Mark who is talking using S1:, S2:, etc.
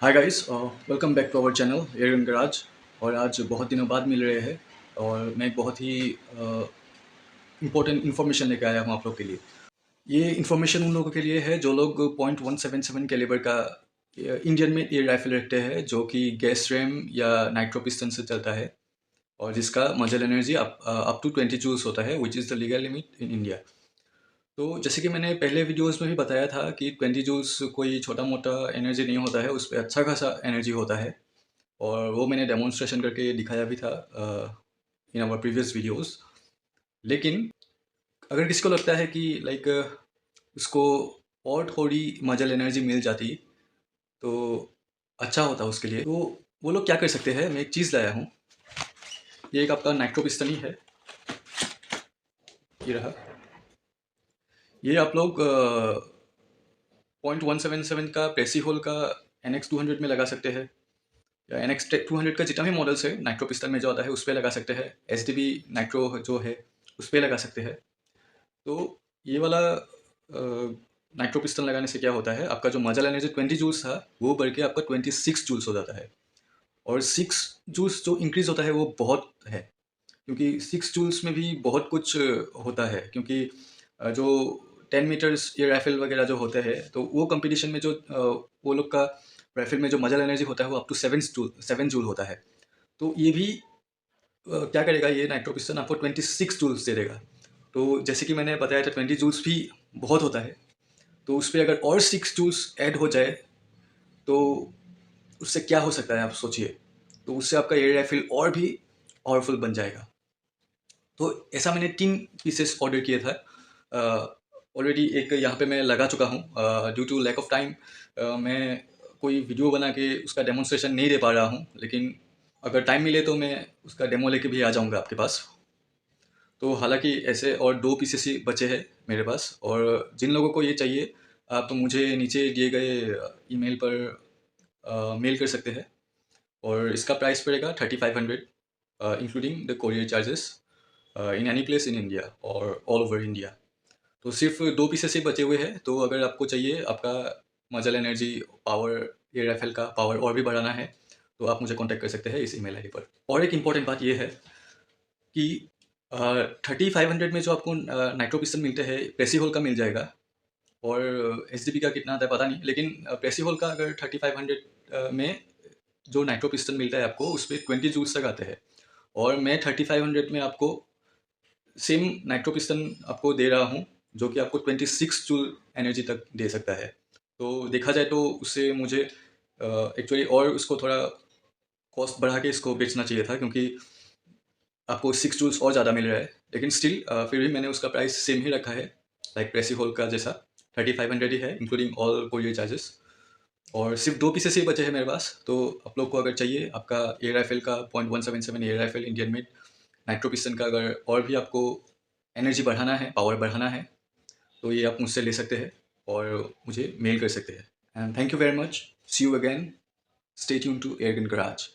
S1: Hi guys, welcome back to our channel Air Garage. और आज बहुत दिनों बाद मिल रहे हैं और मैं एक बहुत ही इम्पोर्टेंट इन्फॉर्मेशन लेके आया हूँ आप लोग के लिए। ये इन्फॉर्मेशन उन लोगों के लिए है जो लोग .177 कैलिबर का इंडियन में एयर राइफल रखते हैं, जो कि गैस रैम या नाइट्रो पिस्टन से चलता है और जिसका मजल एनर्जी अप टू 20 जूल्स होता है, which is the legal limit in India. तो जैसे कि मैंने पहले वीडियोस में भी बताया था कि 20 जूल्स कोई छोटा मोटा एनर्जी नहीं होता है, उस पर अच्छा खासा एनर्जी होता है। और वो मैंने डेमोन्स्ट्रेशन करके दिखाया भी था इन आवर प्रीवियस वीडियोस। लेकिन अगर किसी को लगता है कि लाइक उसको और थोड़ी मजल एनर्जी मिल जाती तो अच्छा होता उसके लिए, तो वो लोग क्या कर सकते हैं। मैं एक चीज़ लाया हूँ, ये एक आपका नाइट्रो पिस्टन ही है। ये रहा। ये आप लोग .177 का प्रेसी होल का NX200 में लगा सकते हैं, या NX200 का जितना भी मॉडल्स है नाइट्रो पिस्टन में जो आता है उस पर लगा सकते हैं। SDB नाइट्रो जो है उस पर लगा सकते हैं। तो ये वाला नाइट्रो पिस्टन लगाने से क्या होता है, आपका जो मजल एनर्जी 20 जूल्स था वो बढ़ के आपका 26 जूल्स हो जाता है। और 6 जूल्स जो इंक्रीज होता है वो बहुत है, क्योंकि 6 जूल्स में भी बहुत कुछ होता है। क्योंकि जो 10 मीटर्स ये राइफल वगैरह जो होते हैं, तो वो कंपटीशन में जो वो लोग का राइफल में जो मजल एनर्जी होता है वो अप टू 7 जूल होता है। तो ये भी क्या करेगा, ये नाइट्रो पिस्टन आपको 26 जूल्स दे देगा। तो जैसे कि मैंने बताया था 20 जूल्स भी बहुत होता है, तो उस पर अगर और 6 जूल्स ऐड हो जाए तो उससे क्या हो सकता है आप सोचिए। तो उससे आपका एयर राइफल और भी पावरफुल बन जाएगा। तो ऐसा मैंने 3 पीसेस ऑर्डर किया था। ऑलरेडी एक यहाँ पे मैं लगा चुका हूँ। Due to lack of time मैं कोई वीडियो बना के उसका डेमोन्स्ट्रेशन नहीं दे पा रहा हूँ, लेकिन अगर टाइम मिले तो मैं उसका डेमो लेके भी आ जाऊँगा आपके पास। तो हालांकि ऐसे और 2 पीसेस ही बचे हैं मेरे पास, और जिन लोगों को ये चाहिए आप तो मुझे नीचे दिए गए ईमेल पर मेल कर सकते हैं। और इसका प्राइस पड़ेगा 3500, including the courier charges, in any place in India और ऑल ओवर इंडिया। तो सिर्फ 2 पीसेस ही बचे हुए हैं, तो अगर आपको चाहिए आपका मजल एनर्जी पावर, एयर राइफल का पावर और भी बढ़ाना है, तो आप मुझे कांटेक्ट कर सकते हैं इस ईमेल आईडी पर। और एक इम्पॉर्टेंट बात यह है कि 3500 में जो आपको नाइट्रो पिस्टन मिलते हैं, प्रेसी होल का मिल जाएगा। और SDB का कितना आता है पता नहीं, लेकिन प्रेसी होल का अगर 3500 में जो नाइट्रो पिस्टन मिलता है आपको, उस पर 20 जूल्स तक आते हैं। और मैं 3500 में आपको सेम नाइट्रो पिस्टन आपको दे रहा हूँ, जो कि आपको 26 जूल एनर्जी तक दे सकता है। तो देखा जाए तो उससे मुझे एक्चुअली और उसको थोड़ा कॉस्ट बढ़ा के इसको बेचना चाहिए था, क्योंकि आपको 6 जूल्स और ज़्यादा मिल रहा है। लेकिन स्टिल फिर भी मैंने उसका प्राइस सेम ही रखा है, लाइक प्रेसी होल का जैसा 3500 ही है, इंक्लूडिंग ऑल कोरियर चार्जेस। और सिर्फ 2 पीसेस ही बचे हैं मेरे पास। तो आप लोग को अगर चाहिए आपका एयर राइफल का .177 air rifle Indian made nitro piston का, अगर और भी आपको एनर्जी बढ़ाना है, पावर बढ़ाना है, तो ये आप मुझसे ले सकते हैं और मुझे मेल कर सकते हैं। And thank you very much. See you again. Stay tuned to Air Gun garage.